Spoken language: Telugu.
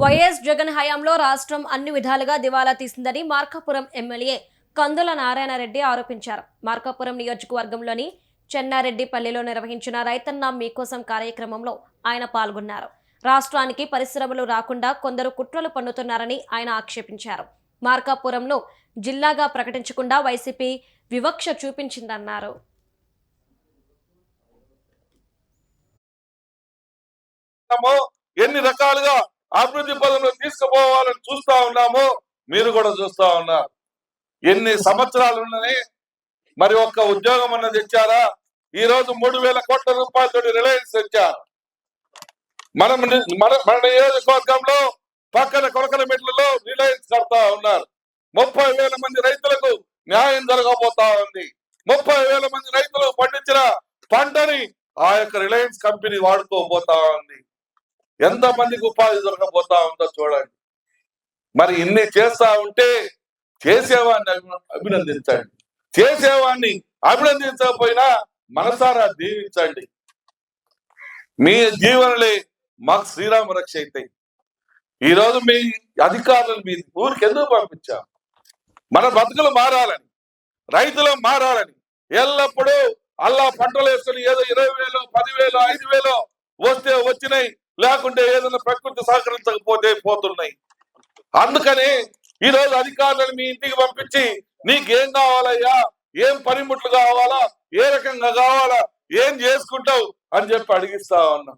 వైఎస్ జగన్ హయాంలో రాష్ట్రం అన్ని విధాలుగా దివాలా తీసిందని మార్కాపురం ఎమ్మెల్యే కందుల నారాయణరెడ్డి ఆరోపించారు. మార్కాపురం నియోజకవర్గంలోని చెన్నారెడ్డిపల్లిలో నిర్వహించిన రైతన్న మీకోసం కార్యక్రమంలో ఆయన పాల్గొన్నారు. రాష్ట్రానికి పరిశ్రమలు రాకుండా కొందరు కుట్రలు పన్నుతున్నారని ఆయన ఆక్షేపించారు. మార్కాపురంను జిల్లాగా ప్రకటించకుండా వైసీపీ వివక్ష చూపించిందన్నారు. ఎన్ని రకాలుగా అభివృద్ధి పదంలో తీసుకుపోవాలని చూస్తా ఉన్నాము. మీరు కూడా చూస్తా ఉన్నారు. ఎన్ని సంవత్సరాలు ఉన్నాయి, మరి ఒక్క ఉద్యోగం అన్నది ఇచ్చారా? ఈ రోజు 3,000 కోట్ల రూపాయలతో రిలయన్స్ తెచ్చారు. మన నియోజకవర్గంలో పక్కన కొలకలమెట్లలో రిలయన్స్ కడతా ఉన్నారు. 30,000 మంది రైతులకు న్యాయం జరగబోతా ఉంది. 30,000 మంది రైతులు పండించిన పంటని ఆ యొక్క రిలయన్స్ కంపెనీ వాడుకోబోతా ఉంది. ఎంత మందికి ఉపాధి దొరకబోతా ఉందో చూడండి. మరి ఇన్ని చేస్తా ఉంటే చేసేవాడిని అభినందించండి, చేసేవాడిని అభినందించకపోయినా మనసారా దీవించండి. మీ జీవనలే మాకు శ్రీరామ రక్ష అవుతాయి. ఈ రోజు మీ అధికారులను మీ ఊరికి ఎందుకు పంపించాం? మన బతుకులు మారాలని, రైతులు మారాలని. ఎల్లప్పుడూ అల్లా పంటలు వేసుకుని ఏదో 20,000, 10,000, 5,000 వస్తే వచ్చినాయి, లేకుంటే ఏదైనా ప్రకృతి సహకరించకపోతే పోతున్నాయి. అందుకని ఈ రోజు అధికారులను మీ ఇంటికి పంపించి నీకేం కావాలయ్యా, ఏం పనిముట్లు కావాలా, ఏ రకంగా కావాలా, ఏం చేసుకుంటావు అని చెప్పి అడిగిస్తా ఉన్నాం.